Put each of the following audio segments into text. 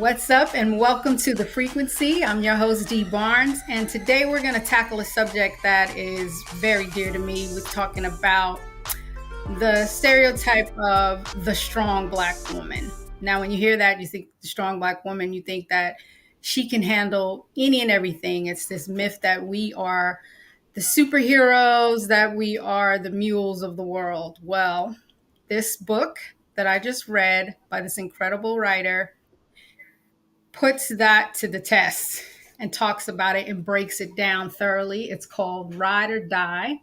What's up, and welcome to The Frequency. I'm your host, Dee Barnes, and today we're going to tackle a subject that is very dear to me. We're talking about the stereotype of the strong Black woman. Now, when you hear that, you think the strong Black woman, you think that she can handle any and everything. It's this myth that we are the superheroes, that we are the mules of the world. Well, this book that I just read by this incredible writer puts that to the test and talks about it and breaks it down thoroughly. It's called Ride or Die,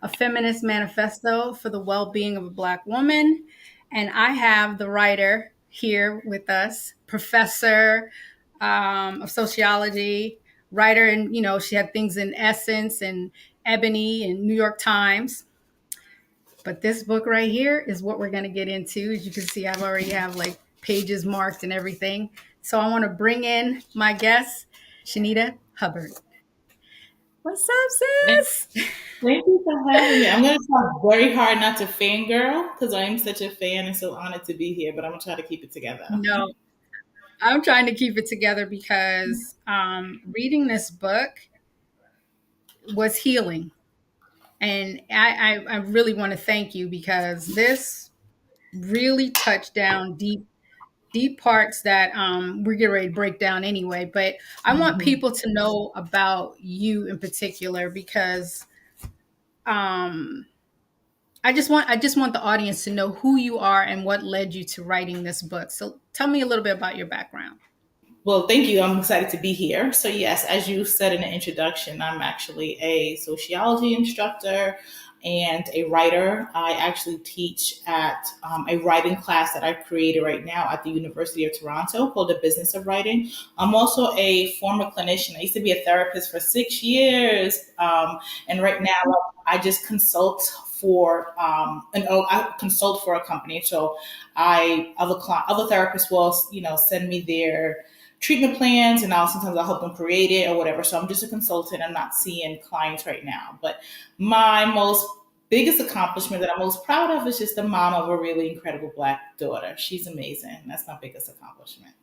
a feminist manifesto for the well-being of a Black woman. And I have the writer here with us, professor of sociology, writer, and she had things in Essence and Ebony and New York Times. But this book right here is what we're going to get into. As you can see, I've already have like pages marked and everything. So I want to bring in my guest, Shanita Hubbard. What's up, sis? Thank you for having me. I'm going to try very hard not to fangirl because I am such a fan and so honored to be here, but I'm going to try to keep it together. No, I'm trying to keep it together because reading this book was healing. And I really want to thank you because this really touched down deep parts that we're getting ready to break down anyway. But I want people to know about you in particular because I just want the audience to know who you are and what led you to writing this book. So tell me a little bit about your background. Well, thank you. I'm excited to be here. So, yes, as you said in the introduction, I'm actually a sociology instructor and a writer. I actually teach at a writing class that I've created right now at the University of Toronto called The Business of Writing. I'm also a former clinician. I used to be a therapist for 6 years. And right now I just consult for I consult for a company. So other therapists will, send me their treatment plans and I'll help them create it or whatever. So I'm just a consultant. I'm not seeing clients right now. But my most biggest accomplishment that I'm most proud of is just the mom of a really incredible Black daughter. She's amazing. That's my biggest accomplishment.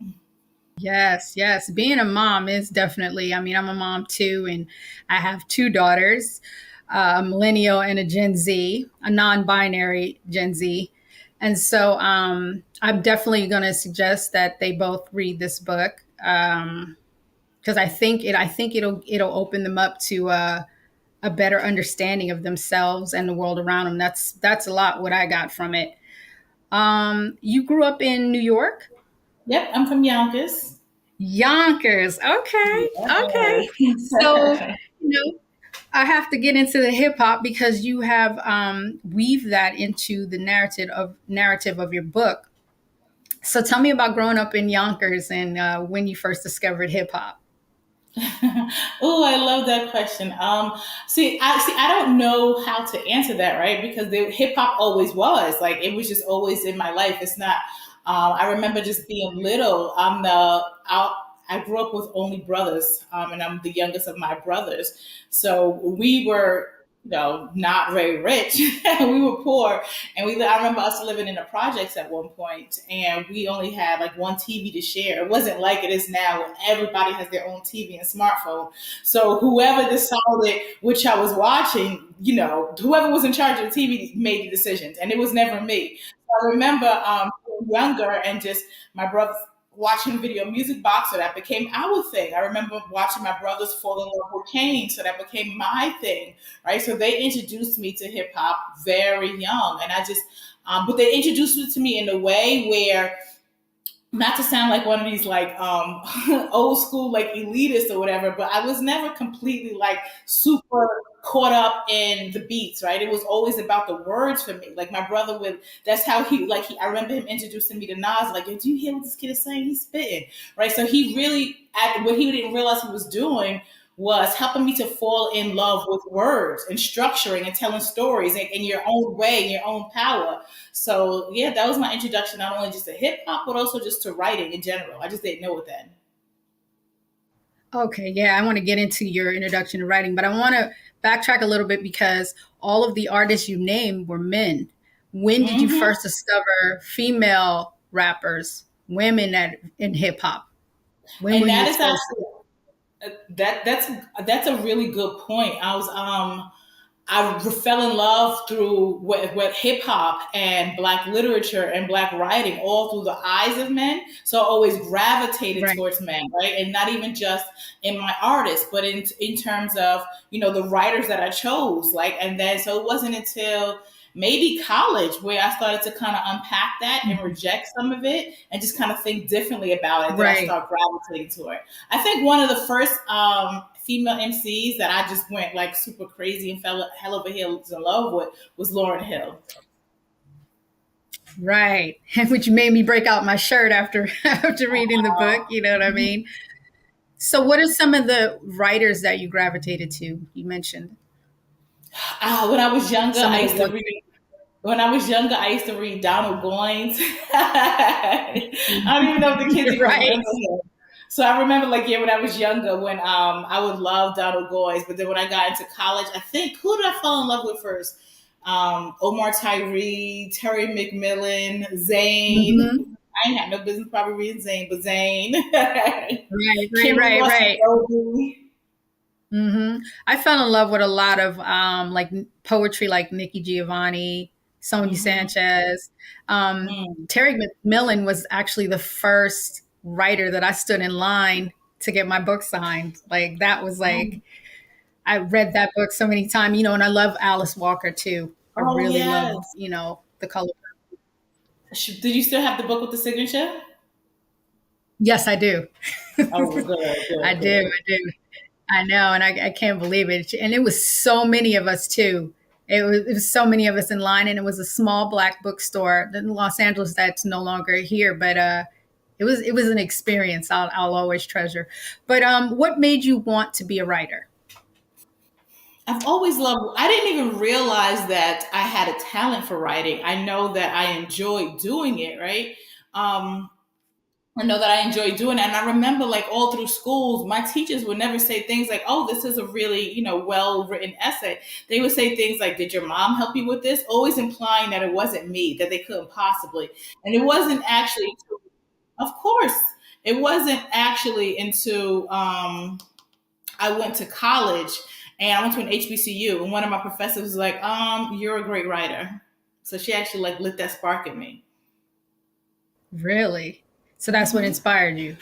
Yes. Being a mom is definitely, I'm a mom too, and I have two daughters, a millennial and a Gen Z, a non-binary Gen Z. And so I'm definitely going to suggest that they both read this book because I think it'll open them up to a better understanding of themselves and the world around them. That's a lot what I got from it. You grew up in New York? Yep, I'm from Yonkers. Yonkers. Okay. So, I have to get into the hip hop because you have weaved that into the narrative of your book. So tell me about growing up in Yonkers and when you first discovered hip hop. Oh, I love that question. I don't know how to answer that, right? Because the hip hop always was like it was just always in my life. It's not. I remember just being little. I grew up with only brothers, and I'm the youngest of my brothers. So we were, not very rich. We were poor, and I remember us living in the projects at one point, and we only had like one TV to share. It wasn't like it is now, where everybody has their own TV and smartphone. So whoever decided which I was watching, whoever was in charge of the TV made the decisions, and it was never me. I remember being younger and just my brother watching video music box, so that became our thing. I remember watching my brothers fall in love with Kane, so that became my thing, right? So they introduced me to hip hop very young, and I just, but they introduced it to me in a way where, not to sound like one of these like old school like elitists or whatever, but I was never completely like super caught up in the beats, right? It was always about the words for me. Like my brother would, that's how I remember him introducing me to Nas, like, "Yo, do you hear what this kid is saying? He's spitting," right? So he really, what he didn't realize he was doing was helping me to fall in love with words and structuring and telling stories in your own way, in your own power. So yeah, that was my introduction, not only just to hip hop, but also just to writing in general. I just didn't know it then. Okay, yeah, I want to get into your introduction to writing, but I want to backtrack a little bit because all of the artists you named were men. When did you hmm first discover female rappers, women in hip hop? When were And you that is exposed to actually that's a really good point. I fell in love through what hip hop and black literature and black writing, all through the eyes of men. So I always it? gravitated Right. towards men, right? And not even just in my artists, but in terms of the writers that I chose. Like, and then so it wasn't until maybe college where I started to kind of unpack that and Mhm. reject some of it and just kind of think differently about it. That I Right. start gravitating to it. I think one of the first female MCs that I just went like super crazy and fell hell over heels in love with was Lauryn Hill. Right. Which made me break out my shirt after after reading the book. You know what I mean? So, what are some of the writers that you gravitated to? You mentioned When I was younger, some I of the used to work. read. When I was younger, I used to read Donald Goines. I don't even know if the kids even Right. remember him. So I remember, like, yeah, when I was younger, when I would love Donald Goines, but then when I got into college, I think who did I fall in love with first? Omar Tyree, Terry McMillan, Zane. Hmm. I ain't had no business probably reading Zane, but Zane. Right. Right. Kim Right. Russell Right. Goldie. I fell in love with a lot of like poetry, like Nikki Giovanni, Sonia Mm-hmm. Sanchez. Mm. Terry McMillan was actually the first writer that I stood in line to get my book signed. Like that was like Mm. I read that book so many times, and I love Alice Walker too. I Oh really love, yes. The color. Did you still have the book with the signature? Yes, I do. Oh, good, I good, do. good. I do. I know, and I can't believe it. And it was so many of us too. It was so many of us in line, and it was a small black bookstore in Los Angeles that's no longer here. But it was an experience I'll always treasure. But what made you want to be a writer? I've always loved. I didn't even realize that I had a talent for writing. I know that I enjoy doing it. Right. Um, I know that I enjoy doing it. And I remember, like, all through schools, my teachers would never say things like, oh, this is a really, well written essay. They would say things like, did your mom help you with this? Always implying that it wasn't me, that they couldn't possibly. And it wasn't actually, of course, it wasn't actually into, I went to college and I went to an HBCU. And one of my professors was like, you're a great writer. So she actually like lit that spark in me. Really? So that's what Hmm. inspired you.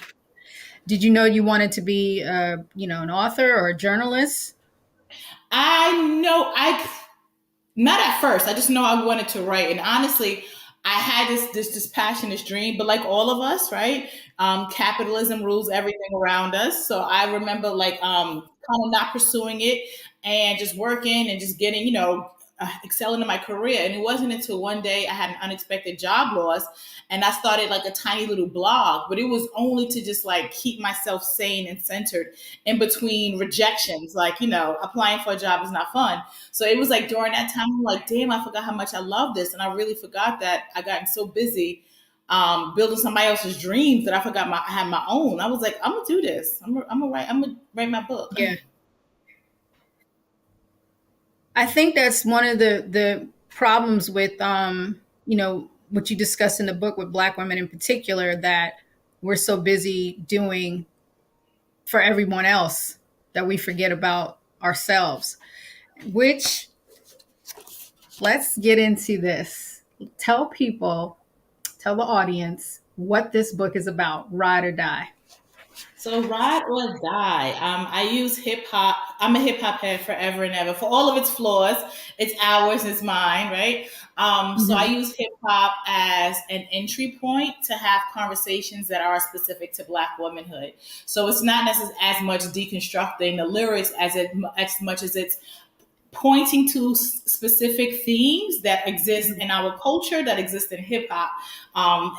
Did you know you wanted to be, an author or a journalist? I know I Not at first. I just know I wanted to write, and honestly, I had this passion, this dream. But like all of us, right? Capitalism rules everything around us. So I remember like kind of not pursuing it and just working and just getting excelling in my career. And it wasn't until one day I had an unexpected job loss, and I started like a tiny little blog. But it was only to just like keep myself sane and centered in between rejections. Like applying for a job is not fun, so it was like during that time, I'm like, damn, I forgot how much I love this. And I really forgot that I gotten so busy building somebody else's dreams that I forgot I had my own. I was like, I'm gonna do this. I'm gonna write my book. Yeah. I think that's one of the problems with what you discuss in the book with black women in particular, that we're so busy doing for everyone else that we forget about ourselves. Which, let's get into this. Tell people, tell the audience what this book is about. Ride or Die. So ride or die. I use hip hop. I'm a hip hop head forever and ever. For all of its flaws, it's ours, it's mine, right? So I Mhm. use hip hop as an entry point to have conversations that are specific to Black womanhood. So it's not necessarily as much deconstructing the lyrics as much as it's pointing to specific themes that exist in our culture, that exist in hip hop,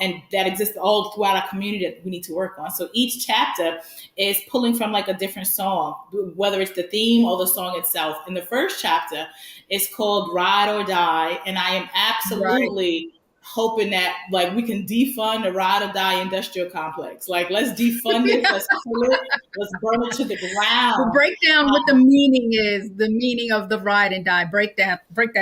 and that exist all throughout our community that we need to work on. So each chapter is pulling from like a different song, whether it's the theme or the song itself. In the first chapter, it's called Ride or Die, and I am Right. absolutely hoping that like we can defund the ride or die industrial complex. Like let's defund it, let's kill it, let's burn it to the Well, ground. break down what the meaning is, the meaning of the ride and die. Break that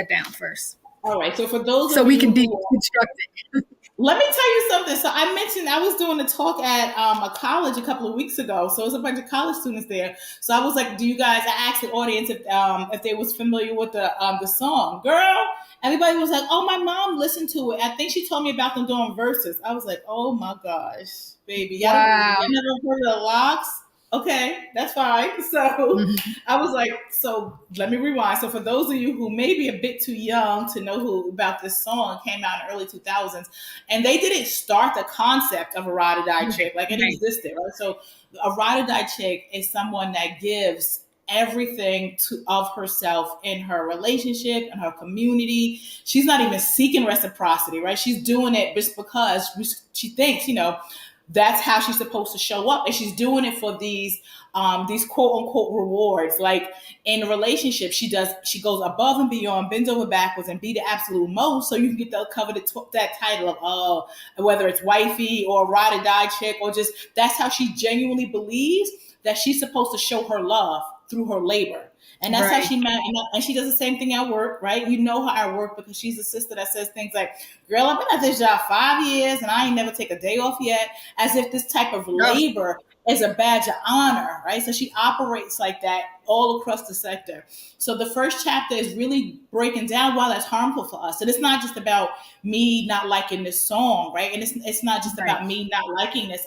down first, All right. So for those so of we you can who deconstruct it. Let me tell you something. So I mentioned I was doing a talk at a college a couple of weeks ago. So it was a bunch of college students there. So I was like, "Do you guys?" I asked the audience if they was familiar with the song. Girl, everybody was like, "Oh, my mom listened to it. I think she told me about them doing verses." I was like, "Oh my gosh, baby, Wow. y'all never heard of the locks?" Okay, that's fine. So Mhm. I was like, so let me rewind. So for those of you who may be a bit too young to know who about this song, it came out in the early 2000s, and they didn't start the concept of a ride or die chick. Like it Right. existed, right? So a ride or die chick is someone that gives everything of herself in her relationship and her community. She's not even seeking reciprocity, right? She's doing it just because she thinks, that's how she's supposed to show up, and she's doing it for these quote unquote rewards. Like in a relationship, she goes above and beyond, bends over backwards, and be the absolute most, so you can get the coveted that title of, oh, whether it's wifey or ride or die chick, or just that's how she genuinely believes that she's supposed to show her love through her labor. And that's how Right. she met. And she does the same thing at work, right? You know her at work because she's a sister that says things like, "Girl, I've been at this job 5 years and I ain't never take a day off yet," as if this type of Oh, labor is a badge of honor, right? So she operates like that all across the sector. So the first chapter is really breaking down why that's harmful for us. And it's not just about me not liking this song, right? And it's not just right. about me not liking this.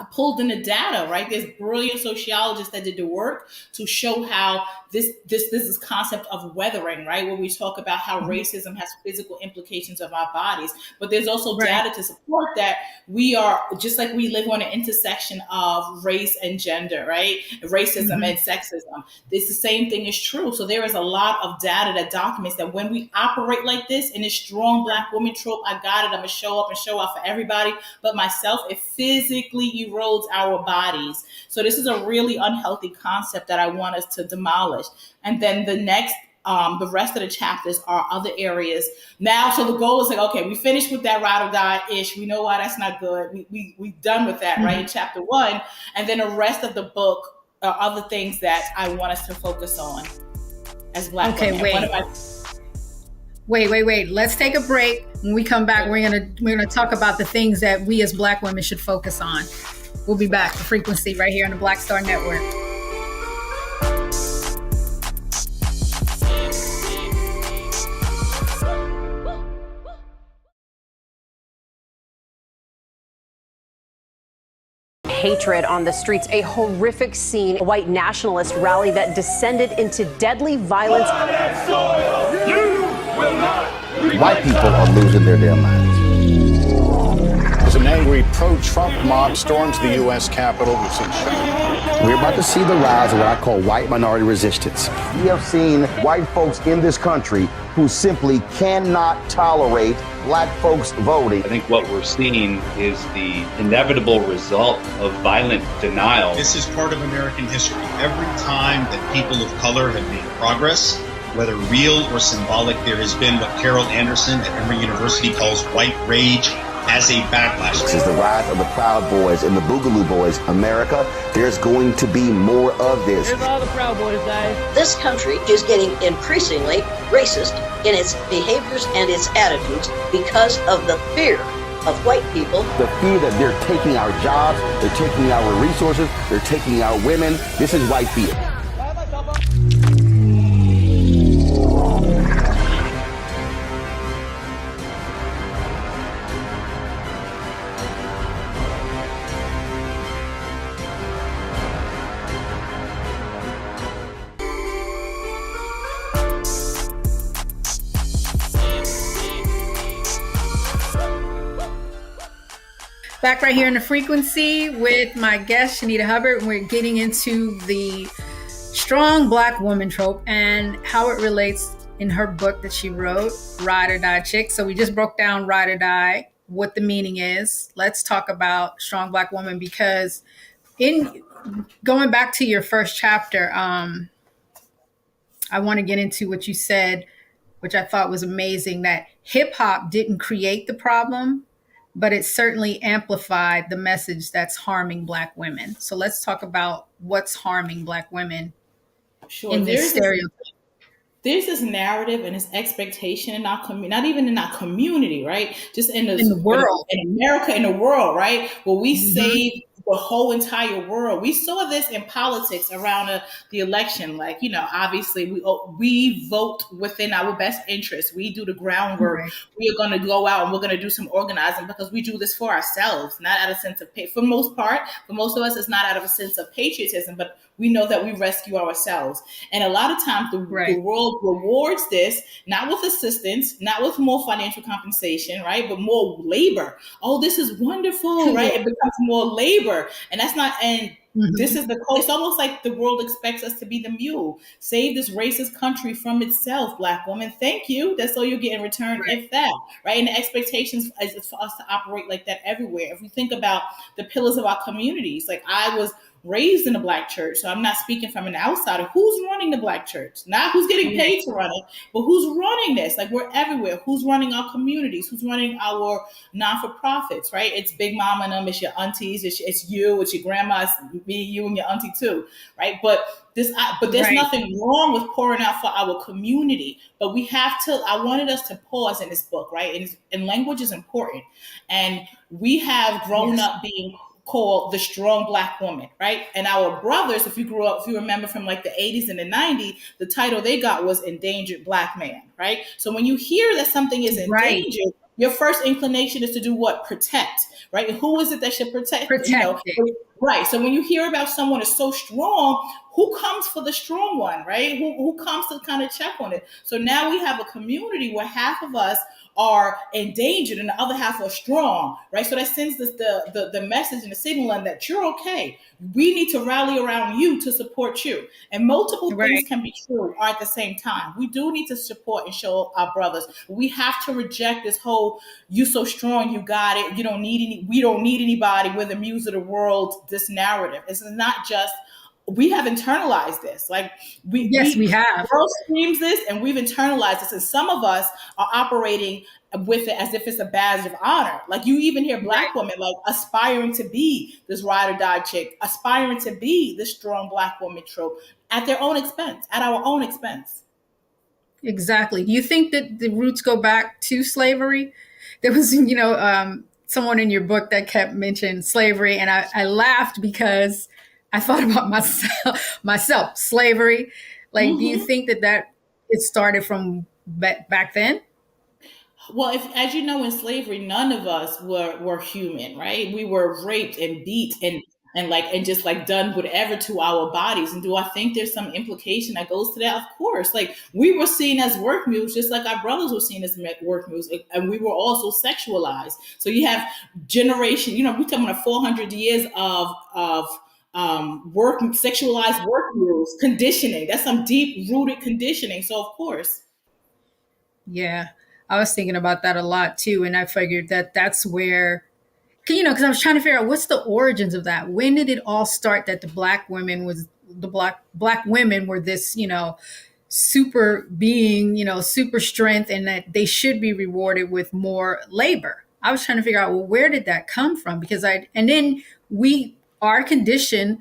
I pulled in the data, right? There's brilliant sociologists that did the work to show how this is concept of weathering, right? Where we talk about how Mhm. racism has physical implications of our bodies. But there's also Right. data to support that we are just like we live on an intersection of race and gender, right? Racism Mhm. and sexism. It's the same thing is true. So there is a lot of data that documents that when we operate like this in this strong black woman trope, I got it, I'm gonna show up and show out for everybody but myself, it physically erodes our bodies. So this is a really unhealthy concept that I want us to demolish. And then the rest of the chapters are other areas. Now, so the goal is like, okay, we finished with that ride or die ish. We know why that's not good. We done with that, right? In Mhm. chapter one. And then the rest of the book are other things that I want us to focus on as black Okay, women. And one of wait. my Wait. Let's take a break. When we come back, we're gonna talk about the things that we as black women should focus on. We'll be back. The Frequency right here on the Black Star Network. Hatred on the streets, a horrific scene, a white nationalist rally that descended into deadly violence. White people are losing their damn minds. As an angry pro-Trump mob storms the U.S. Capitol, we've seen We're about to see the rise of what I call white minority resistance. We have seen white folks in this country who simply cannot tolerate black folks voting. I think what we're seeing is the inevitable result of violent denial. This is part of American history. Every time that people of color have made progress, whether real or symbolic, there has been what Carol Anderson at Emory University calls white rage as a backlash. This is the rise of the Proud Boys and the Boogaloo Boys. America, there's going to be more of this. Here's all the Proud Boys, guys. This country is getting increasingly racist in its behaviors and its attitudes because of the fear of white people. The fear that they're taking our jobs, they're taking our resources, they're taking our women. This is white fear. Back right here in the Frequency with my guest, Shanita Hubbard. We're getting into the strong black woman trope and how it relates in her book that she wrote, Ride or Die Chick. So we just broke down Ride or Die, what the meaning is. Let's talk about strong black woman, because in going back to your first chapter, I want to get into what you said, which I thought was amazing, that hip hop didn't create the problem, but it certainly amplified the message that's harming black women. So let's talk about what's harming black women sure in this there's this stereotype. there's this narrative and this expectation in our community, not even in our community, right? Just in in this, the world. in America, in the world, right? Where we Hmm. save the whole entire world. We saw this in politics around the election. Like, obviously we vote within our best interest. We do the groundwork. Right, We are going to go out and we're going to do some organizing because we do this for ourselves, not out of a sense of for most part. For most of us, it's not out of a sense of patriotism, but we know that we rescue ourselves. And a lot of times the right. world rewards this, not with assistance, not with more financial compensation, right? But more labor. Oh, this is wonderful, Yeah. right? It becomes more labor. And that's not, and this Hmm. is it's almost like the world expects us to be the mule. Save this racist country from itself, Black woman. Thank you. That's all you get in return, Right, if that, right? And the expectations is for us to operate like that everywhere. If we think about the pillars of our communities, like I was raised in a Black church, so I'm not speaking from an outsider. Who's running the Black church? Not who's getting yeah. paid to run it, but who's running this? Like, we're everywhere. Who's running our communities? Who's running our non-for-profits, right? It's Big Mama and them, it's your aunties, it's you, it's your grandma, it's me, you, and your auntie too, right? But there's Right. nothing wrong with pouring out for our community. But we have to. I wanted us to pause in this book, right? And language is important, and we have grown Yes. up being called the strong Black woman, right? And our brothers, if you grew up, if you remember from like the 80s and the 90s, the title they got was endangered Black man, right? So when you hear that something is Right. endangered, your first inclination is to do what? Protect, right? And who is it that should protect? Protect it. Right. So when you hear about someone is so strong, who comes for the strong one, right? Who comes to kind of check on it? So now we have a community where half of us are endangered and the other half are strong, right? So that sends this, the message and the signal that you're okay. We need to rally around you to support you. And multiple things Right. can be true at the same time. We do need to support and show our brothers. We have to reject this whole "you so strong, you got it, you don't need any, we don't need anybody, we're the muse of the world," this narrative. It's not just, we have internalized this. Like, Yes, we the have. world screams this and we've internalized this. And some of us are operating with it as if it's a badge of honor. Like, you even hear Right. Black women like aspiring to be this ride or die chick, aspiring to be this strong Black woman trope at their own expense, at our own expense. Exactly. Do you think that the roots go back to slavery? There was, someone in your book that kept mentioning slavery, and I laughed because I thought about myself, slavery. Like, do you Mm-hmm. think that it started from back then? Well, if, as you know, in slavery, none of us were human, right? We were raped and beat and just like done whatever to our bodies. And do I think there's some implication that goes to that? Of course. Like, we were seen as work mules, just like our brothers were seen as work mules, and we were also sexualized. So you have generation. We're talking about 400 years of work, sexualized work mules conditioning. That's some deep rooted conditioning. So of course. Yeah, I was thinking about that a lot too, and I figured that that's where, because I was trying to figure out what's the origins of that. When did it all start that the black women were this, super being, super strength, and that they should be rewarded with more labor. I was trying to figure out, well, where did that come from? And then we are conditioned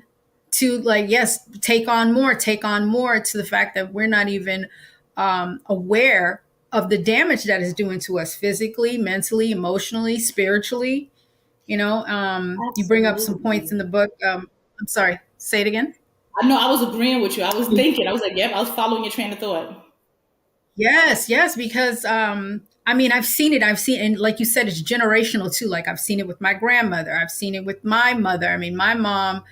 to, like, yes, take on more, to the fact that we're not even aware of the damage that is doing to us physically, mentally, emotionally, spiritually. You bring up some points in Absolutely. the book. I'm sorry, say it again. I know, I was agreeing with you. I was thinking, I was like, yep, I was following your train of thought. Yes, yes, because I mean, I've seen, and like you said, it's generational too. Like, I've seen it with my grandmother, I've seen it with my mother. I mean, my mom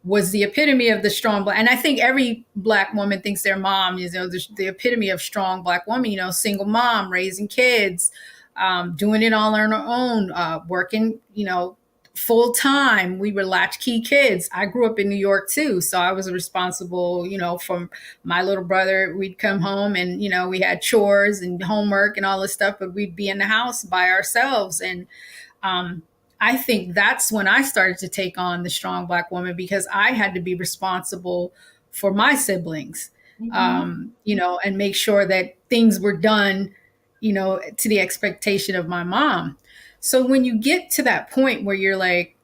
was the epitome of the strong black, and I think every black woman thinks their mom is, the epitome of strong black woman. Single mom, raising kids, doing it all on her own, working, full time. We were latchkey kids. I grew up in New York too, so I was responsible, from my little brother. We'd come home and, we had chores and homework and all this stuff, but we'd be in the house by ourselves. And um, I think that's when I started to take on the strong black woman, because I had to be responsible for my siblings, Mm-hmm. and make sure that things were done, to the expectation of my mom. So when you get to that point where you're like,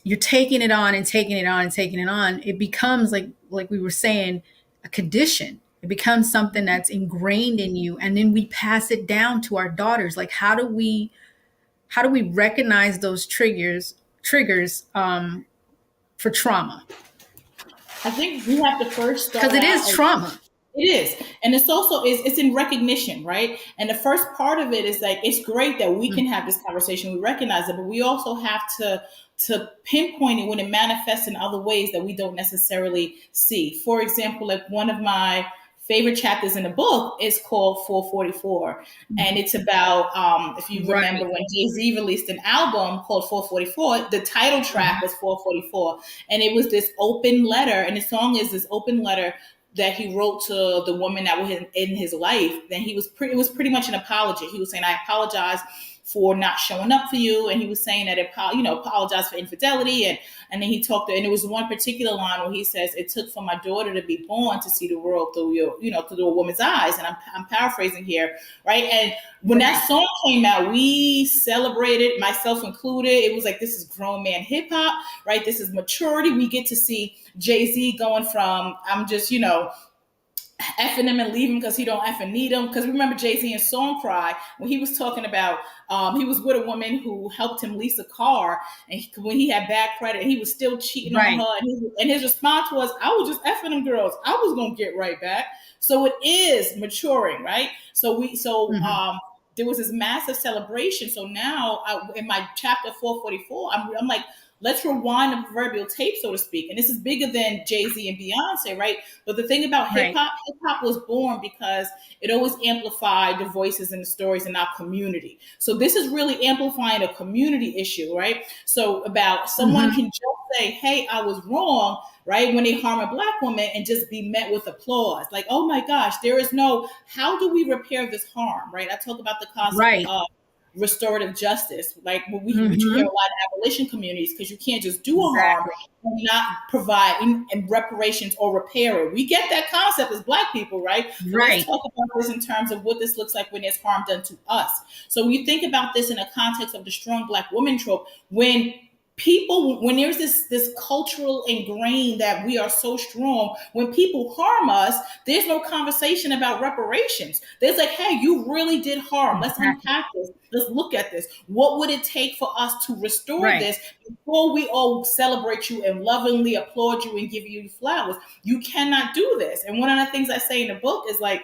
you're taking it on and taking it on and taking it on, it becomes like we were saying, a condition. It becomes something that's ingrained in you, and then we pass it down to our daughters. Like, how do we recognize those triggers for trauma? I think we have to first Because start it out. is trauma. It is. And it's also it's in recognition, right? And the first part of it is like it's great that we can have this conversation, we recognize it, but we also have to pinpoint it when it manifests in other ways that we don't necessarily see. For example, like one of my favorite chapters in the book is called 444. And it's about, if you remember when Jay-Z released an album called 444, the title track was 444. And it was this open letter. And the song is this open letter that he wrote to the woman that was in his life. Then it was pretty much an apology. He was saying, I apologize for not showing up for you. And he was saying that apologize for infidelity. And then he talked, and it was one particular line where he says, it took for my daughter to be born to see the world through through a woman's eyes. And I'm paraphrasing here, right? And when that song came out, we celebrated, myself included. It was like, this is grown man hip hop, right? This is maturity. We get to see Jay-Z going from, I'm just, effing him and leave him because he don't effing need him. Because remember Jay-Z in Song Cry, when he was talking about, he was with a woman who helped him lease a car, and when he had bad credit, and he was still cheating on her. And his response was, I was just effing them girls. I was going to get right back. So it is maturing, right? So there was this massive celebration. So now in my chapter 444, I'm like, let's rewind the proverbial tape, so to speak. And this is bigger than Jay-Z and Beyonce, right? But the thing about hip hop was born because it always amplified the voices and the stories in our community. So this is really amplifying a community issue, right? So about someone can just say, hey, I was wrong, right? When they harm a Black woman and just be met with applause. Like, oh my gosh, there is no, how do we repair this harm, right? I talk about the concept of restorative justice, like what you hear a lot in abolition communities, because you can't just do a harm and not provide in reparations or repair it. We get that concept as Black people, right? So let's talk about this in terms of what this looks like when there's harm done to us. So when you think about this in the context of the strong Black woman trope, when there's this cultural ingrained that we are so strong, when people harm us, there's no conversation about reparations. There's like, hey, you really did harm. Let's unpack this. Let's look at this. What would it take for us to restore this before we all celebrate you and lovingly applaud you and give you flowers? You cannot do this. And one of the things I say in the book is like,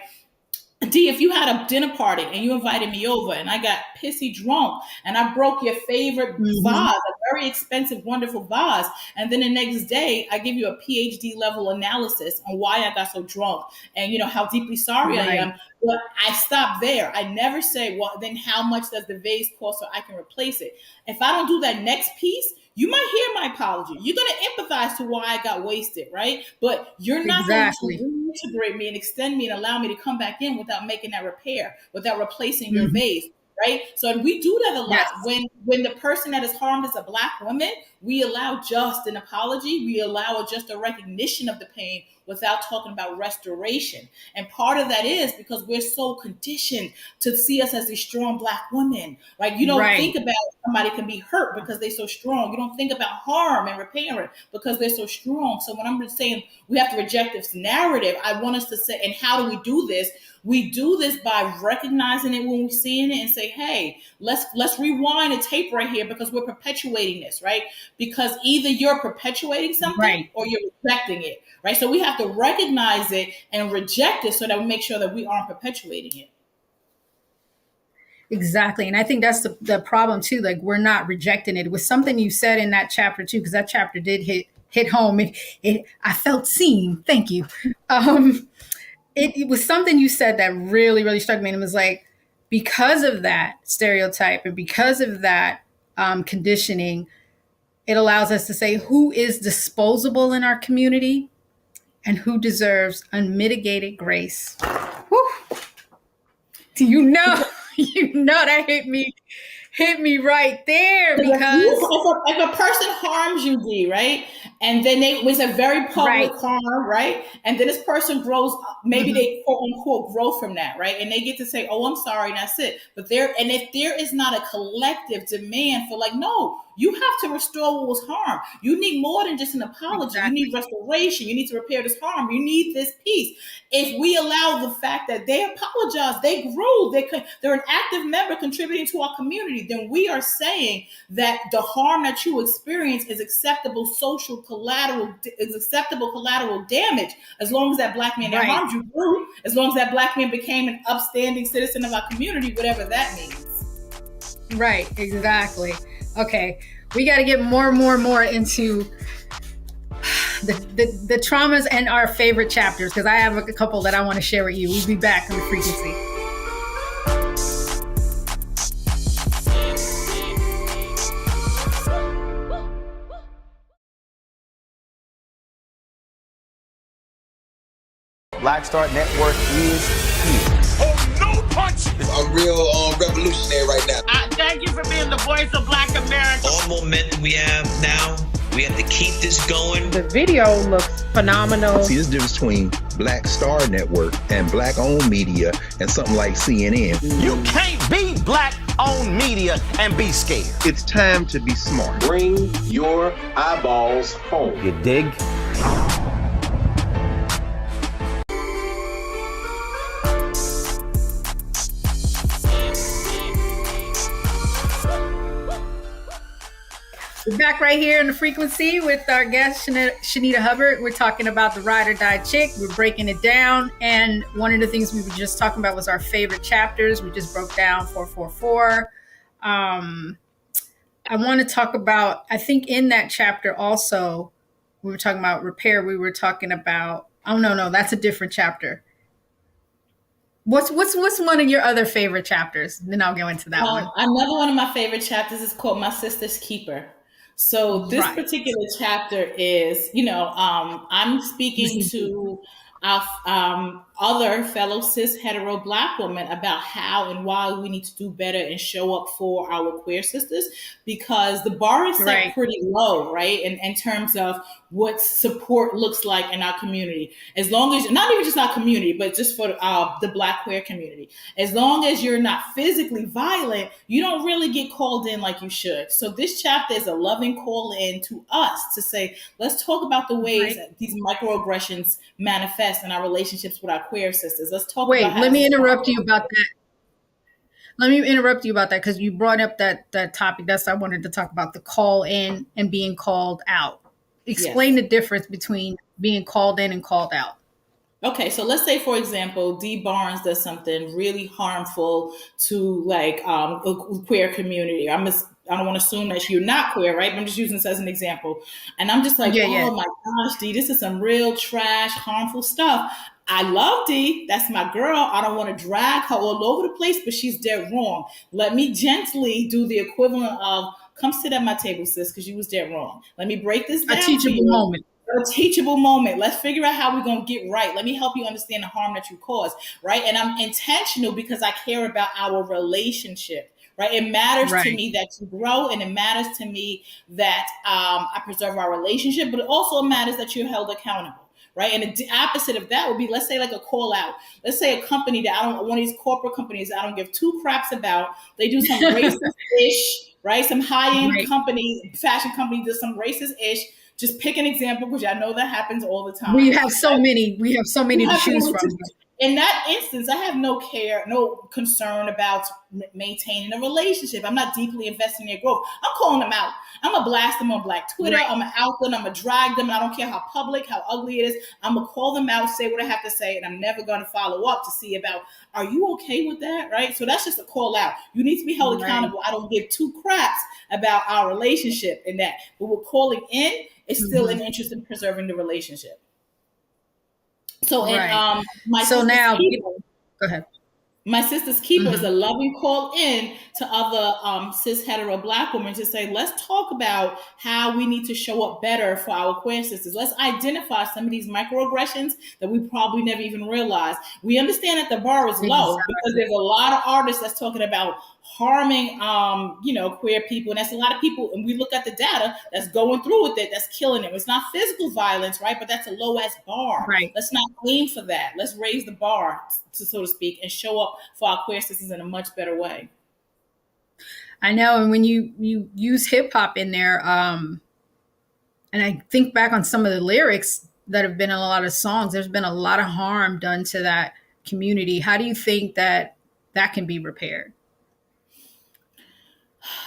D, if you had a dinner party and you invited me over and I got pissy drunk and I broke your favorite vase, a very expensive, wonderful vase, and then the next day I give you a PhD level analysis on why I got so drunk and how deeply sorry I am, but I stop there. I never say, well, then how much does the vase cost so I can replace it? If I don't do that next piece, you might hear my apology. You're going to empathize to why I got wasted, right? But you're not going to reintegrate me and extend me and allow me to come back in without making that repair, without replacing your vase, right? So we do that a lot. When the person that is harmed is a Black woman, we allow just an apology. We allow just a recognition of the pain without talking about restoration. And part of that is because we're so conditioned to see us as these strong Black women. Like, you don't think about somebody can be hurt because they're so strong. You don't think about harm and repairing because they're so strong. So when I'm saying we have to reject this narrative, I want us to say, and how do we do this? We do this by recognizing it when we're seeing it and say, hey, let's rewind a tape right here because we're perpetuating this, right? Because either you're perpetuating something or you're rejecting it, right? So we have to recognize it and reject it so that we make sure that we aren't perpetuating it. Exactly. And I think that's the problem too. Like, we're not rejecting it. It was something you said in that chapter too, because that chapter did hit home. I felt seen. Thank you. It was something you said that really, really struck me. And it was like, because of that stereotype and because of that conditioning, it allows us to say who is disposable in our community and who deserves unmitigated grace. Whew. That hit me right there, because if a person harms you, D, right? And then it was a very public Right. harm, right? And then this person grows up, maybe they quote unquote grow from that, right? And they get to say, "Oh, I'm sorry," and that's it. But if there is not a collective demand for like, no, you have to restore what was harmed. You need more than just an apology. You Exactly. need restoration. You need to repair this harm. You need this peace. If we allow the fact that they apologized, they grew, they're an active member contributing to our community, then we are saying that the harm that you experience is acceptable collateral damage, as long as that black man that Right. harmed you grew, as long as that black man became an upstanding citizen of our community, whatever that means. Right. Exactly. Okay. We got to get more into the traumas and our favorite chapters, because I have a couple that I want to share with you. We'll be back on The Frequency. Black Star Network is here. I'm real revolutionary right now. Thank you for being the voice of Black America. All momentum we have now, we have to keep this going. The video looks phenomenal. See, this difference between Black Star Network and black-owned media and something like CNN. You can't be black-owned media and be scared. It's time to be smart. Bring your eyeballs home. You dig? We're back right here in The Frequency with our guest, Shanita Hubbard. We're talking about the Ride or Die Chick. We're breaking it down. And one of the things we were just talking about was our favorite chapters. We just broke down 444. I want to talk about, I think in that chapter also, we were talking about repair. We were talking about, oh, no, that's a different chapter. What's one of your other favorite chapters? Then I'll go into that one. Another one of my favorite chapters is called My Sister's Keeper. So this particular chapter is, I'm speaking to other fellow cis hetero Black women about how and why we need to do better and show up for our queer sisters, because the bar is set pretty low, right? In terms of what support looks like in our community. As long as, not even just our community, but just for the Black queer community. As long as you're not physically violent, you don't really get called in like you should. So this chapter is a loving call in to us to say, let's talk about the ways that these microaggressions manifest in our relationships with our queer sisters. Let's talk about let me interrupt you about that. Let me interrupt you about that, because you brought up that topic. I wanted to talk about the call in and being called out. Explain the difference between being called in and called out. Okay, so let's say, for example, Dee Barnes does something really harmful to like a queer community. I don't want to assume that you're not queer, right? But I'm just using this as an example. And I'm just like, oh my gosh, Dee, this is some real trash, harmful stuff. I love Dee. That's my girl. I don't want to drag her all over the place, but she's dead wrong. Let me gently do the equivalent of, come sit at my table, sis, because you was dead wrong. Let me break this down. A teachable moment. A teachable moment. Let's figure out how we're going to get right. Let me help you understand the harm that you caused, right? And I'm intentional because I care about our relationship, right? It matters to me that you grow, and it matters to me that I preserve our relationship, but it also matters that you're held accountable. Right. And the opposite of that would be, let's say, like a call out. Let's say a company that one of these corporate companies I don't give two craps about. They do some racist-ish, right? Some high-end company, fashion company does some racist-ish. Just pick an example, because I know that happens all the time. We have so many to choose from. In that instance, I have no concern about maintaining a relationship. I'm not deeply invested in their growth. I'm calling them out. I'm going to blast them on Black Twitter. I'm going to out them. I'm going to drag them. And I don't care how public, how ugly it is. I'm going to call them out, say what I have to say, and I'm never going to follow up to see about, are you okay with that, right? So that's just a call out. You need to be held accountable. I don't give two craps about our relationship in that. But we're calling in, it's still an interest in preserving the relationship. So, and go ahead. My Sister's Keeper is a loving call in to other cis hetero Black women to say, let's talk about how we need to show up better for our queer sisters. Let's identify some of these microaggressions that we probably never even realized. We understand that the bar is low because there's a lot of artists that's talking about harming, queer people. And that's a lot of people. And we look at the data that's going through with it, that's killing them. It's not physical violence, right? But that's a low ass bar. Right. Let's not aim for that. Let's raise the bar, so to speak, and show up for our queer sisters in a much better way. I know. And when you use hip hop in there, and I think back on some of the lyrics that have been in a lot of songs, there's been a lot of harm done to that community. How do you think that can be repaired?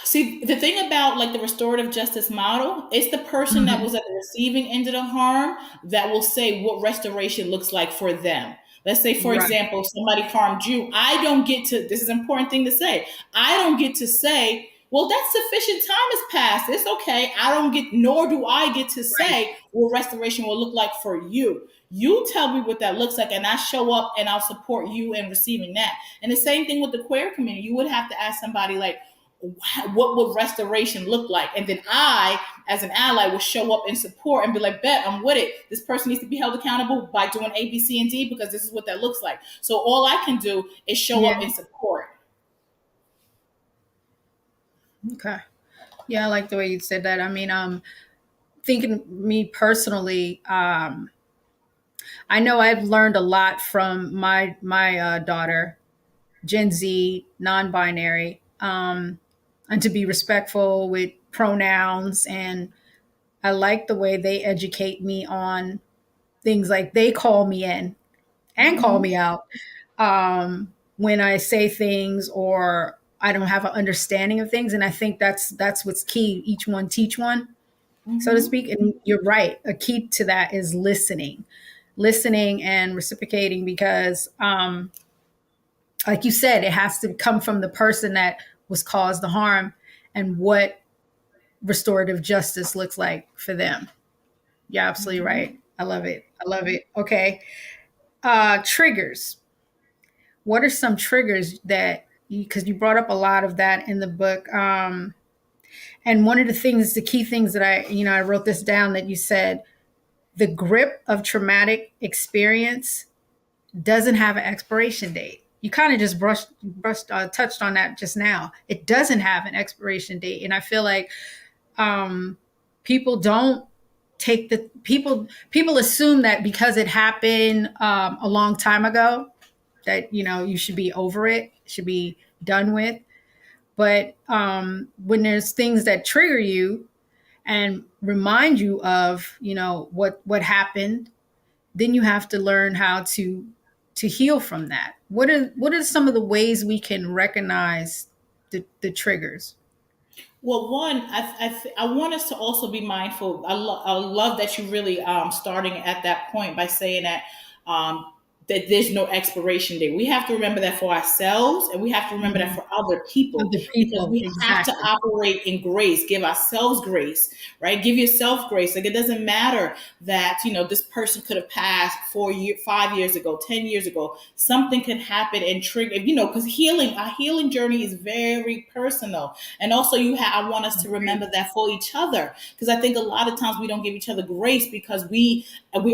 See, the thing about like the restorative justice model, it's the person that was at the receiving end of the harm that will say what restoration looks like for them. Let's say, for example, somebody harmed you. I don't get to, this is an important thing to say. I don't get to say, well, that's sufficient time has passed. It's okay. I don't get, nor do I get to say what restoration will look like for you. You tell me what that looks like, and I show up and I'll support you in receiving that. And the same thing with the queer community. You would have to ask somebody like, what would restoration look like? And then I, as an ally, will show up and support and be like, bet, I'm with it. This person needs to be held accountable by doing A, B, C, and D because this is what that looks like. So all I can do is show up and support. Okay. Yeah, I like the way you said that. I mean, thinking me personally, I know I've learned a lot from my daughter, Gen Z, non-binary, and to be respectful with pronouns. And I like the way they educate me on things like they call me in and call me out when I say things or I don't have an understanding of things. And I think that's what's key. Each one teach one, so to speak. And you're right. A key to that is listening and reciprocating because, like you said, it has to come from the person that was caused the harm and what restorative justice looks like for them. You're absolutely right. I love it. Okay. Triggers. What are some triggers that, because you brought up a lot of that in the book. And one of the key things that I wrote this down that you said, the grip of traumatic experience doesn't have an expiration date. You kind of just touched on that just now. It doesn't have an expiration date. And I feel like people don't take people assume that because it happened a long time ago that, you should be over it, should be done with. But when there's things that trigger you and remind you of, what happened, then you have to learn how to heal from that. What are some of the ways we can recognize the triggers? Well, one, I want us to also be mindful. I love that you really starting at that point by saying that that there's no expiration date. We have to remember that for ourselves, and we have to remember that for other people, because we have to operate in grace, give ourselves grace, right? Give yourself grace. Like, it doesn't matter that, this person could have passed 5 years ago, 10 years ago. Something can happen and trigger, because our healing journey is very personal. And also I want us to remember that for each other, because I think a lot of times we don't give each other grace because we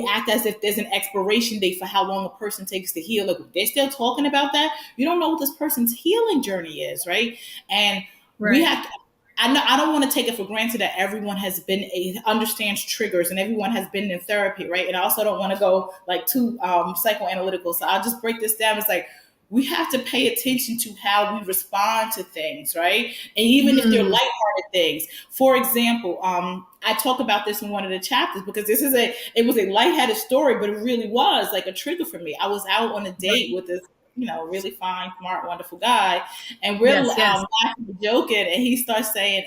act as if there's an expiration date for how long a person takes to heal. Like, they're still talking about that. You don't know what this person's healing journey is, right? And we have to, I don't want to take it for granted that everyone understands triggers and everyone has been in therapy, right? And I also don't want to go like too psychoanalytical. So I'll just break this down. It's like, we have to pay attention to how we respond to things, right? And even if they're lighthearted things. For example, I talk about this in one of the chapters because it was a lighthearted story, but it really was like a trigger for me. I was out on a date with this, really fine, smart, wonderful guy, and we're laughing and joking, and he starts saying,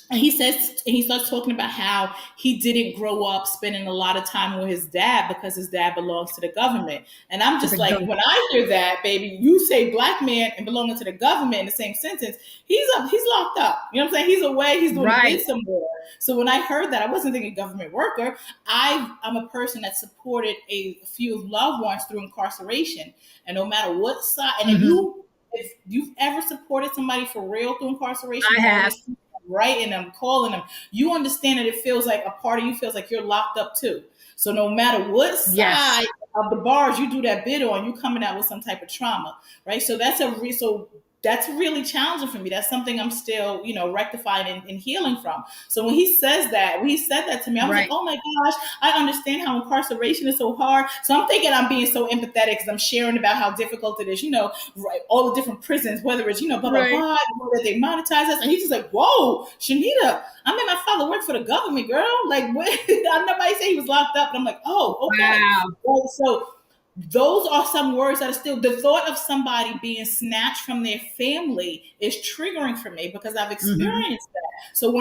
and he starts talking about how he didn't grow up spending a lot of time with his dad because his dad belongs to the government. And I'm just like, when I hear that, baby, you say black man and belonging to the government in the same sentence, he's locked up. You know what I'm saying? He's away. He's doing a bid somewhere. So when I heard that, I wasn't thinking government worker. I'm a person that supported a few loved ones through incarceration. And no matter what side, and if you've ever supported somebody for real through incarceration, I have. Writing them, calling them, you understand that it feels like a part of you feels like you're locked up too. So no matter what side of the bars you do that bid on, you coming out with some type of trauma, right? So that's so that's really challenging for me. That's something I'm still, rectifying and healing from. So when he said that to me, I was like, oh my gosh, I understand how incarceration is so hard. So I'm thinking I'm being so empathetic because I'm sharing about how difficult it is, all the different prisons, whether it's, blah, blah, blah, whether they monetize us. And he's just like, whoa, Shanita, I made my father work for the government, girl. Like, what? Nobody said he was locked up. And I'm like, oh, okay. Wow. So those are some words that are still, the thought of somebody being snatched from their family is triggering for me because I've experienced that. So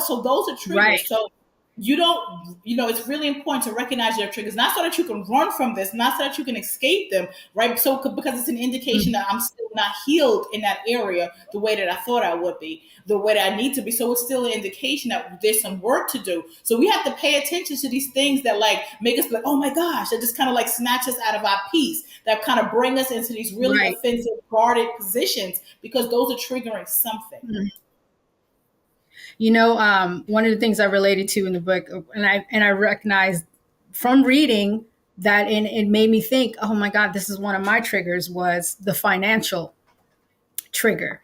so those are triggers. Right. So you don't, it's really important to recognize your triggers, not so that you can run from this, not so that you can escape them, right? So because it's an indication that I'm still not healed in that area the way that I thought I would be, the way that I need to be. So it's still an indication that there's some work to do. So we have to pay attention to these things that like make us like, oh my gosh, that just kind of like snatch us out of our peace, that kind of bring us into these really offensive, guarded positions, because those are triggering something. One of the things I related to in the book, and I recognized from reading that, and it made me think, oh my God, this is one of my triggers, was the financial trigger.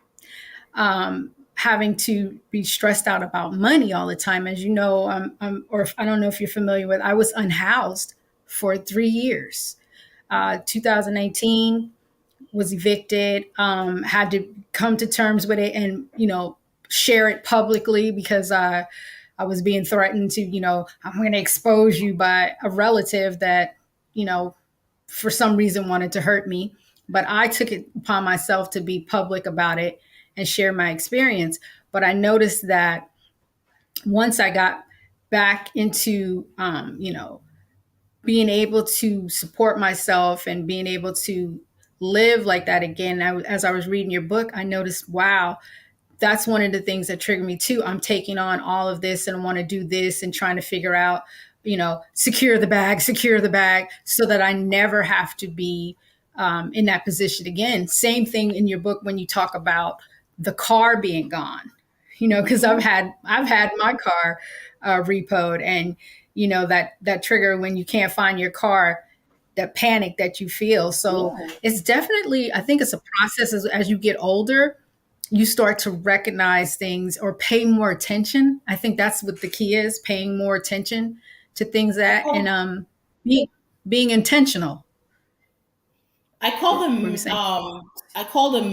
Having to be stressed out about money all the time. As you know, or I don't know if you're familiar with, I was unhoused for 3 years. 2018, was evicted, had to come to terms with it and, share it publicly because I was being threatened to, I'm going to expose you by a relative that, for some reason wanted to hurt me. But I took it upon myself to be public about it and share my experience. But I noticed that once I got back into, being able to support myself and being able to live like that again, as I was reading your book, I noticed, wow, that's one of the things that triggered me too. I'm taking on all of this and want to do this and trying to figure out, secure the bag so that I never have to be in that position again. Same thing in your book when you talk about the car being gone, because I've had my car repoed, and that trigger when you can't find your car, that panic that you feel. So it's definitely, I think it's a process as you get older, you start to recognize things or pay more attention. I think that's what the key is, paying more attention to things and being intentional. I call them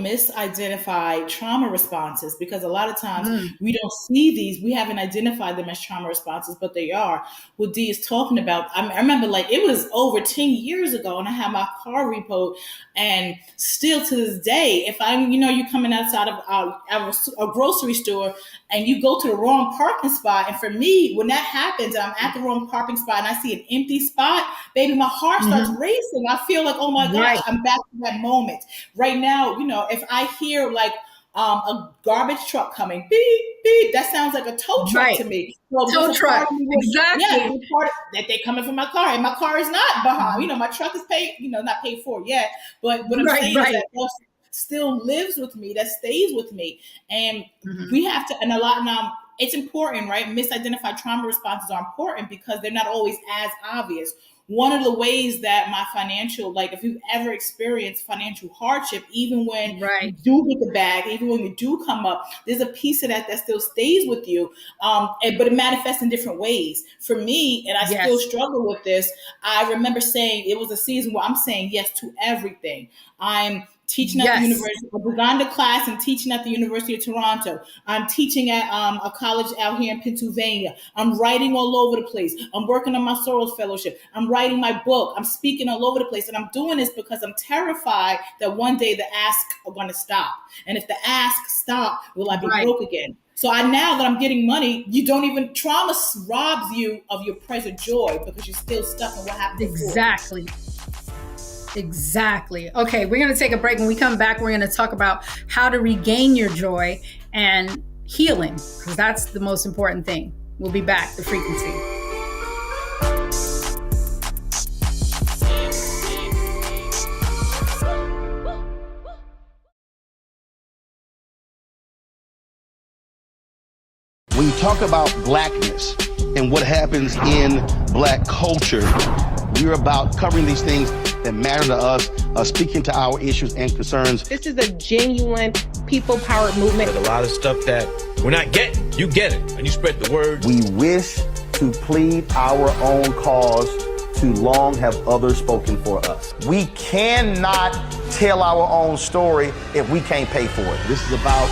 misidentified trauma responses, because a lot of times we don't see these. We haven't identified them as trauma responses, but they are. What Dee is talking about, I remember like it was over 10 years ago, and I had my car repoed, and still to this day, if you're coming outside of a grocery store and you go to the wrong parking spot, and for me, when that happens, and I'm at the wrong parking spot and I see an empty spot, baby, my heart starts racing. I feel like, oh my gosh, I'm back to that moment. Right now, if I hear like a garbage truck coming, beep, beep, that sounds like a tow truck to me. Well, tow truck, exactly. Yeah, that they're coming from my car, and my car is not behind. My truck is paid, not paid for yet. But what I'm saying is that still lives with me, that stays with me. And we have to, and a lot now, it's important, right? Misidentified trauma responses are important because they're not always as obvious. One of the ways that my financial, like if you've ever experienced financial hardship, even when you do get the bag, even when you do come up, there's a piece of that still stays with you. But it manifests in different ways. For me, and I still struggle with this, I remember saying it was a season where I'm saying yes to everything. I'm teaching at the university. I've gone to class and teaching at the University of Toronto. I'm teaching at a college out here in Pennsylvania. I'm writing all over the place. I'm working on my Soros Fellowship. I'm writing my book. I'm speaking all over the place. And I'm doing this because I'm terrified that one day the ask are going to stop. And if the ask stop, will I be broke again? So now that I'm getting money, trauma robs you of your present joy because you're still stuck in what happened before. Exactly. Okay, we're going to take a break. When we come back, we're going to talk about how to regain your joy and healing, because that's the most important thing. We'll be back. The Frequency. When you talk about blackness and what happens in black culture, we're about covering these things that matter to us, speaking to our issues and concerns. This is a genuine people-powered movement. There's a lot of stuff that we're not getting. You get it, and you spread the word. We wish to plead our own cause. Too long have others spoken for us. We cannot tell our own story if we can't pay for it. This is about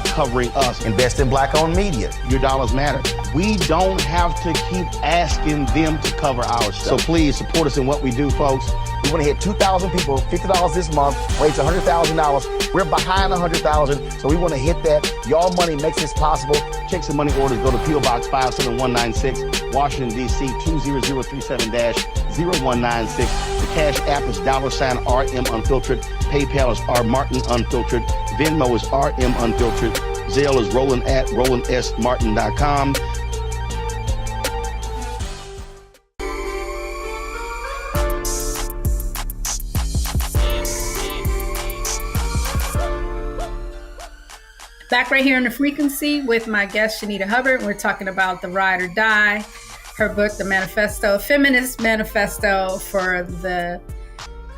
covering us. Invest in Black-owned media. Your dollars matter. We don't have to keep asking them to cover our stuff. So please support us in what we do, folks. We want to hit 2,000 people, $50 this month, raise $100,000. We're behind 100,000, so we want to hit that. Y'all money makes this possible. Checks and money orders go to P.O. Box 57196, Washington, D.C. 20037-0196. The Cash App is $RM Unfiltered. PayPal is R Martin Unfiltered. Venmo is RM Unfiltered. Zelle is Roland at RolandSMartin.com. Back right here in the frequency with my guest, Shanita Hubbard. We're talking about The Ride or Die, her book, The Manifesto, Feminist Manifesto for the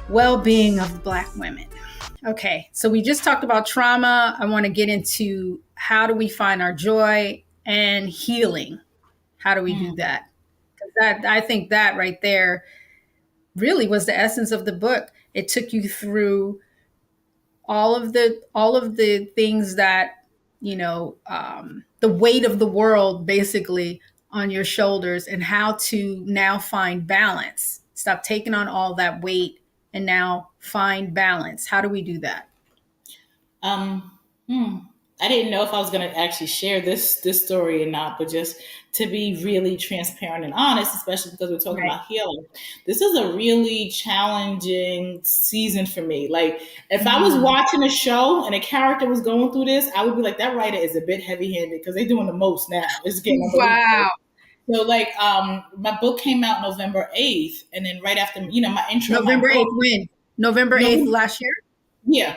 Well-Being of Black Women. Okay, so we just talked about trauma. I want to get into how do we find our joy and healing. How do we do that? 'Cause I think that right there really was the essence of the book. It took you through all of the things that, the weight of the world basically on your shoulders, and how to now find balance. Stop taking on all that weight and now find balance. How do we do that? I didn't know if I was going to actually share this story or not, but just to be really transparent and honest, especially because we're talking about healing. This is a really challenging season for me. Like, if I was watching a show and a character was going through this, I would be like, that writer is a bit heavy-handed because they're doing the most now. It's getting wow. So, my book came out November 8th, and then right after, my intro. November 8th when? November 8th last year? Yeah.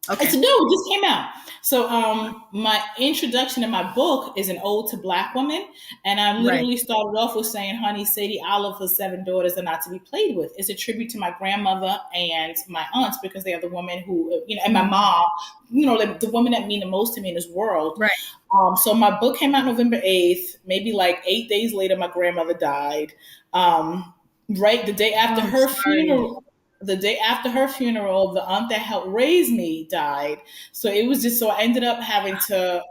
Okay. It's new. It just came out. So my introduction in my book is an ode to Black women. And I literally started off with saying, honey, Sadie Olive, her 7 daughters are not to be played with. It's a tribute to my grandmother and my aunts, because they are the women who, and my mom, the women that mean the most to me in this world. Right. So my book came out November 8th. Maybe 8 days later, my grandmother died. The day after her funeral. The day after her funeral, the aunt that helped raise me died. So it was just, so I ended up having to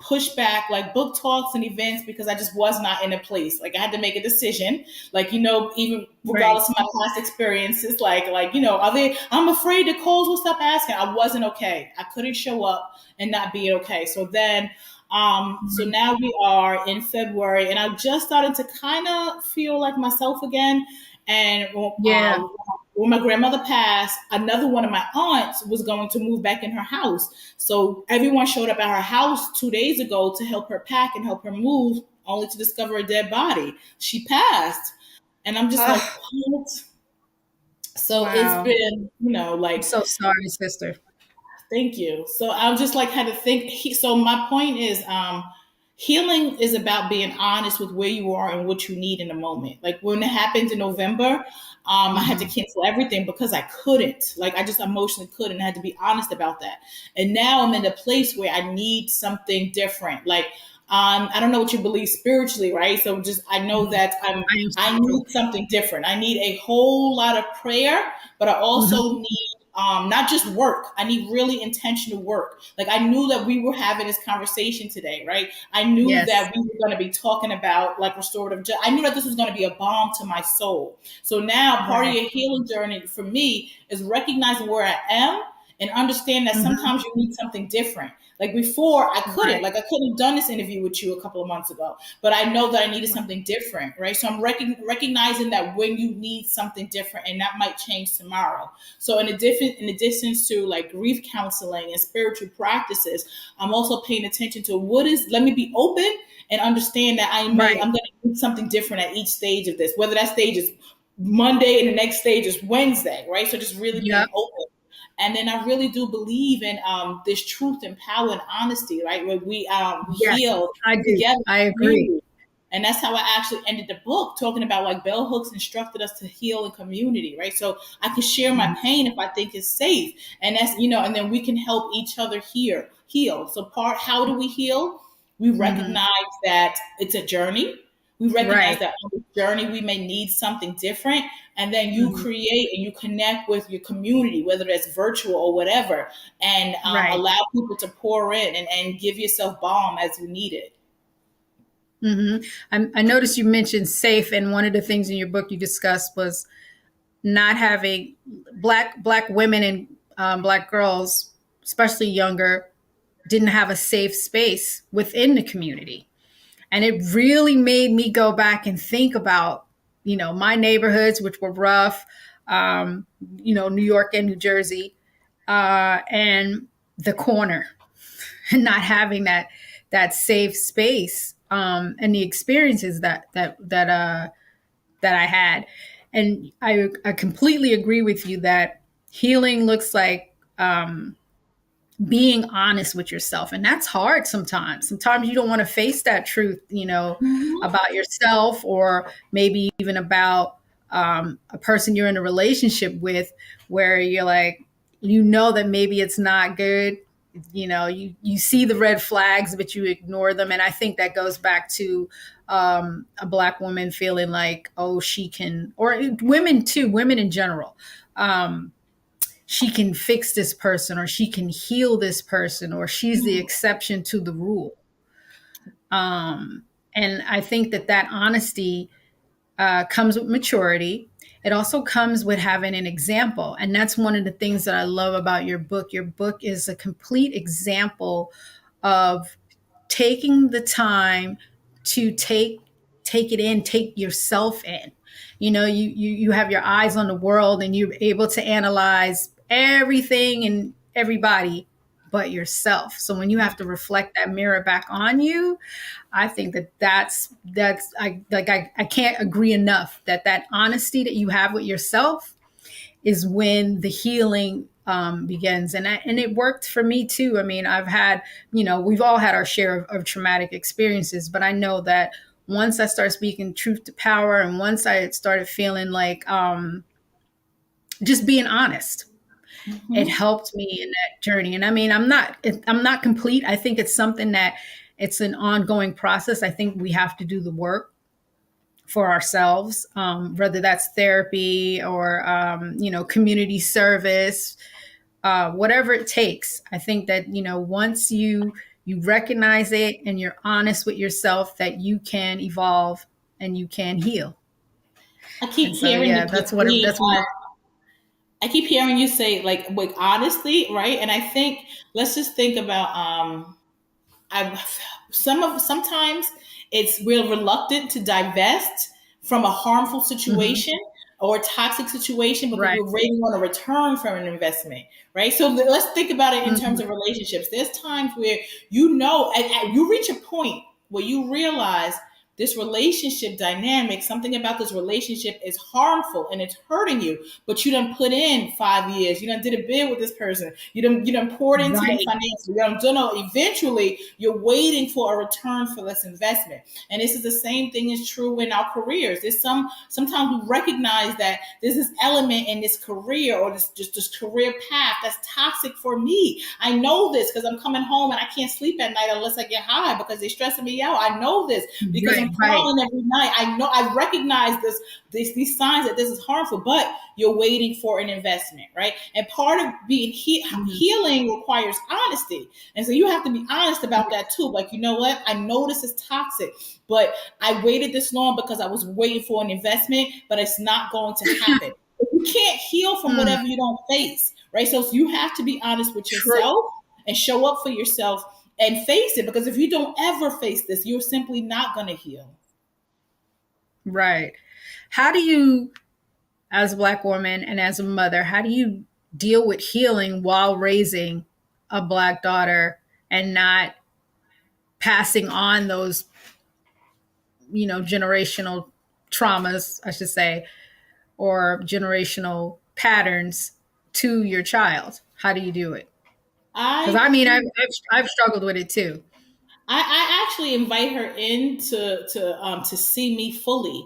push back book talks and events because I just was not in a place. I had to make a decision, even regardless of my past experiences, I'm afraid the calls will stop asking. I wasn't okay. I couldn't show up and not be okay. So then, so now we are in February, and I just started to kind of feel like myself again. And when my grandmother passed, another one of my aunts was going to move back in her house. So everyone showed up at her house 2 days ago to help her pack and help her move, only to discover a dead body. She passed. And I'm just what? So it's been, I'm so sorry, sister. Thank you. So I'm just had to think. So my point is, healing is about being honest with where you are and what you need in the moment. When it happened in November, I had to cancel everything because I couldn't. I just emotionally couldn't. I had to be honest about that. And now I'm in a place where I need something different. I don't know what you believe spiritually, right? So I know that I need something different. I need a whole lot of prayer, but I also need not just work. I need really intentional work. I knew that we were having this conversation today, right? I knew that we were going to be talking about restorative justice. I knew that this was going to be a balm to my soul. So now part of your healing journey for me is recognizing where I am and understand that sometimes you need something different. Before, I couldn't. I couldn't have done this interview with you a couple of months ago, but I know that I needed something different, right? So I'm recognizing that when you need something different, and that might change tomorrow. So in addition to grief counseling and spiritual practices, I'm also paying attention to let me be open and understand that I'm going to need something different at each stage of this, whether that stage is Monday and the next stage is Wednesday, right? So just really being open. And then I really do believe in this truth and power and honesty, right? Where we heal together. I agree. And that's how I actually ended the book, talking about like bell hooks instructed us to heal in community, right? So I can share my pain if I think it's safe. And that's, and then we can help each other heal. So how do we heal? We recognize that it's a journey. We recognize that on the journey we may need something different, and then you create and you connect with your community, whether that's virtual or whatever, and allow people to pour in and give yourself balm as you need it. I noticed you mentioned safe, and one of the things in your book you discussed was not having black women and black girls, especially younger, didn't have a safe space within the community. And it really made me go back and think about, my neighborhoods, which were rough, New York and New Jersey, and the corner, and not having that safe space, and the experiences that I had. And I completely agree with you that healing looks like being honest with yourself. And that's hard sometimes. Sometimes you don't want to face that truth, about yourself, or maybe even about a person you're in a relationship with, where you're like, that maybe it's not good. You see the red flags, but you ignore them. And I think that goes back to a black woman feeling like, oh, she can, or women too, women in general, she can fix this person, or she can heal this person, or she's the exception to the rule. And I think that honesty comes with maturity. It also comes with having an example. And that's one of the things that I love about your book. Your book is a complete example of taking the time to take it in, take yourself in. You have your eyes on the world, and you're able to analyze everything and everybody but yourself. So when you have to reflect that mirror back on you, I think that's I can't agree enough that honesty that you have with yourself is when the healing begins. And it worked for me too. I mean, I've had, we've all had our share of traumatic experiences, but I know that once I started speaking truth to power, and once I started feeling like just being honest, it helped me in that journey. And I mean, I'm not complete. I think it's something that it's an ongoing process. I think we have to do the work for ourselves, whether that's therapy or, community service, whatever it takes. I think that, once you recognize it and you're honest with yourself, that you can evolve and you can heal. I keep hearing I keep hearing you say like honestly, right? And I think let's just think about sometimes we're reluctant to divest from a harmful situation or a toxic situation because we're waiting on a return from an investment, right? So let's think about it in terms of relationships. There's times where you reach a point where you realize this relationship dynamic, something about this relationship is harmful and it's hurting you, but you done put in 5 years, you done did a bid with this person, you done poured into them financially, eventually you're waiting for a return for this investment. And this is the same thing is true in our careers. There's sometimes we recognize that there's this element in this career or this career path that's toxic for me. I know this because I'm coming home and I can't sleep at night unless I get high because they're stressing me out. I know this because I'm crawling every night. I know I recognize these signs that this is harmful, but you're waiting for an investment, right? And part of being healing requires honesty. And so you have to be honest about that too. Like, you know what? I know this is toxic, but I waited this long because I was waiting for an investment, but it's not going to happen. You can't heal from whatever you don't face, right? So you have to be honest with yourself and show up for yourself and face it, because if you don't ever face this, you're simply not going to heal. Right. How do you, as a Black woman and as a mother, how do you deal with healing while raising a Black daughter and not passing on those, generational traumas, I should say, or generational patterns to your child? How do you do it? Because I've struggled with it too. I actually invite her in to see me fully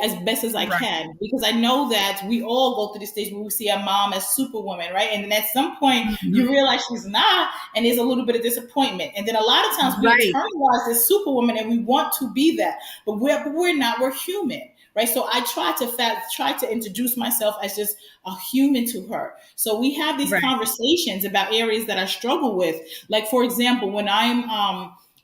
as best as I can, because I know that we all go through the stage where we see our mom as superwoman, right? And then at some point you realize she's not, and there's a little bit of disappointment. And then a lot of times we Right. internalize this superwoman and we want to be that, but we're not. We're human. Right. So I try to introduce myself as just a human to her. So we have these conversations about areas that I struggle with. Like, for example, when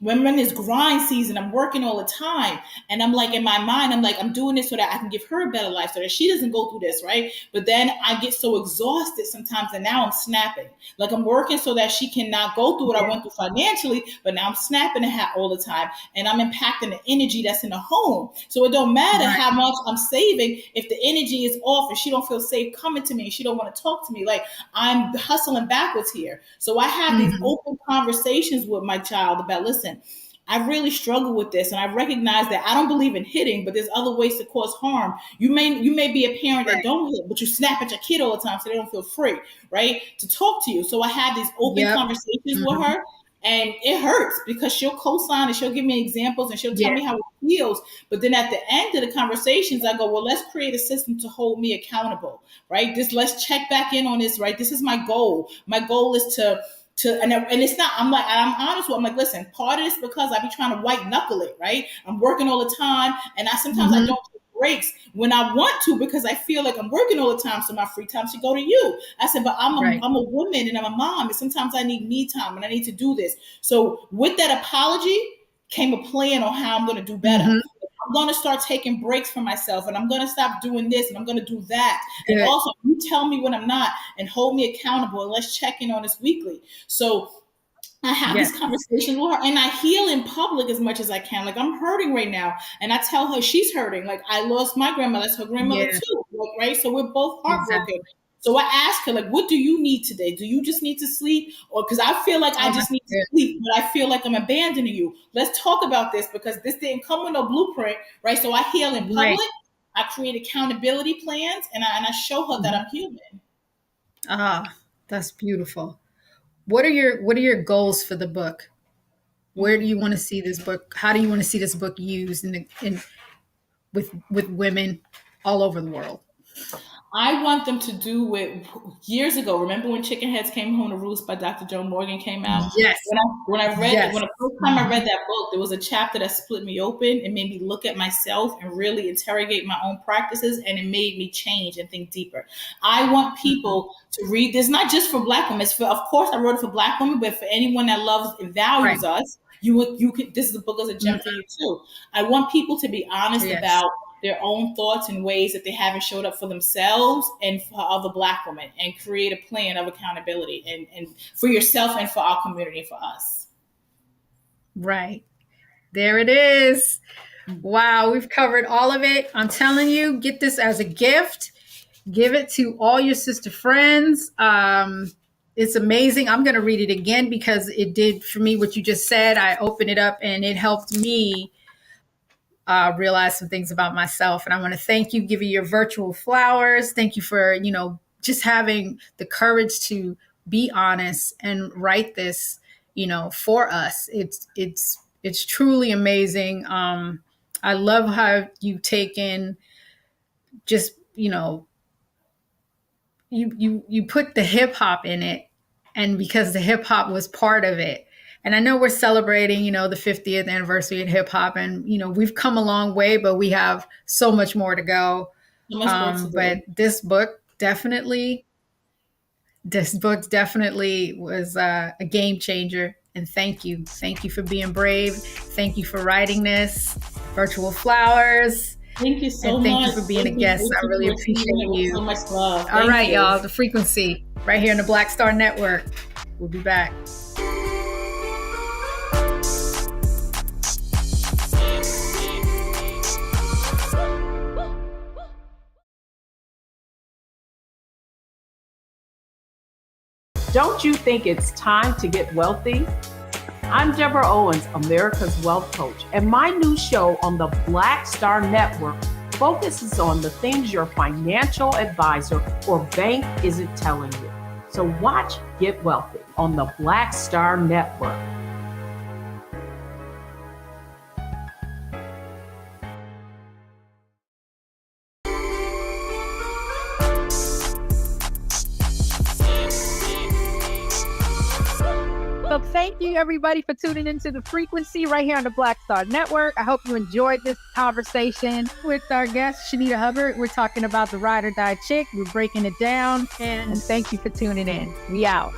when it's grind season, I'm working all the time. And I'm like, in my mind, I'm like, I'm doing this so that I can give her a better life, so that she doesn't go through this, right? But then I get so exhausted sometimes, and now I'm snapping. Like, I'm working so that she cannot go through what I went through financially, but now I'm snapping at her all the time. And I'm impacting the energy that's in the home. So it don't matter how much I'm saving if the energy is off and she don't feel safe coming to me and she don't want to talk to me. Like, I'm hustling backwards here. So I have these open conversations with my child about, listen, I really struggle with this, and I recognize that I don't believe in hitting, but there's other ways to cause harm. You may be a parent that don't hit, but you snap at your kid all the time so they don't feel free, right, to talk to you. So I have these open conversations with her, and it hurts because she'll co-sign and she'll give me examples and she'll tell me how it feels. But then at the end of the conversations, I go, well, let's create a system to hold me accountable, right? Let's check back in on this, right? This is my goal. My goal is to and it's not, I'm honest with, I'm like, listen, part of this because I be trying to white knuckle it, right? I'm working all the time, and sometimes I don't take breaks when I want to, because I feel like I'm working all the time, so my free time should go to you. I said, but I'm a woman and I'm a mom, and sometimes I need me time and I need to do this. So with that apology came a plan on how I'm going to do better. I'm going to start taking breaks for myself, and I'm going to stop doing this, and I'm going to do that. And also, you tell me when I'm not and hold me accountable, and let's check in on this weekly. So I have these conversations with her, and I heal in public as much as I can. Like, I'm hurting right now, and I tell her she's hurting. Like, I lost my grandmother, that's her grandmother too, like, right? So we're both heartbroken. Exactly. So I ask her, like, what do you need today? Do you just need to sleep? Or because I feel like I just need to sleep, but I feel like I'm abandoning you. Let's talk about this, because this didn't come with no blueprint, right? So I heal in public. I create accountability plans, and I show her that I'm human. Ah, that's beautiful. What are your goals for the book? Where do you want to see this book? How do you want to see this book used with women all over the world? I want them to do what years ago. Remember when Chicken Heads Came Home to Roost by Dr. Joe Morgan came out? Yes. When the first time I read that book, there was a chapter that split me open and made me look at myself and really interrogate my own practices, and it made me change and think deeper. I want people to read this, not just for Black women. It's for, of course, I wrote it for Black women, but for anyone that loves and values us, you could. This is a book as a gem for you too. I want people to be honest about their own thoughts and ways that they haven't showed up for themselves and for other Black women, and create a plan of accountability and for yourself and for our community, for us. Right. There it is. Wow, we've covered all of it. I'm telling you, get this as a gift. Give it to all your sister friends. It's amazing. I'm going to read it again because it did for me what you just said. I opened it up and it helped me realize some things about myself. And I want to thank you, give you your virtual flowers. Thank you for, just having the courage to be honest and write this, for us. It's truly amazing. I love how you've taken just, you put the hip hop in it, and because the hip hop was part of it. And I know we're celebrating, the 50th anniversary of hip hop, and, we've come a long way, but we have so much more to go. But this book definitely was a game changer. And thank you. Thank you for being brave. Thank you for writing this. Virtual flowers. Thank you so much. Thank you for being a guest. I really appreciate you. So much love. All right, y'all. The Frequency right here on the Black Star Network. We'll be back. Don't you think it's time to get wealthy? I'm Deborah Owens, America's Wealth Coach, and my new show on the Black Star Network focuses on the things your financial advisor or bank isn't telling you. So watch Get Wealthy on the Black Star Network. So thank you, everybody, for tuning into The Frequency right here on the Black Star Network. I hope you enjoyed this conversation with our guest, Shanita Hubbard. We're talking about the ride or die chick. We're breaking it down. And thank you for tuning in. We out.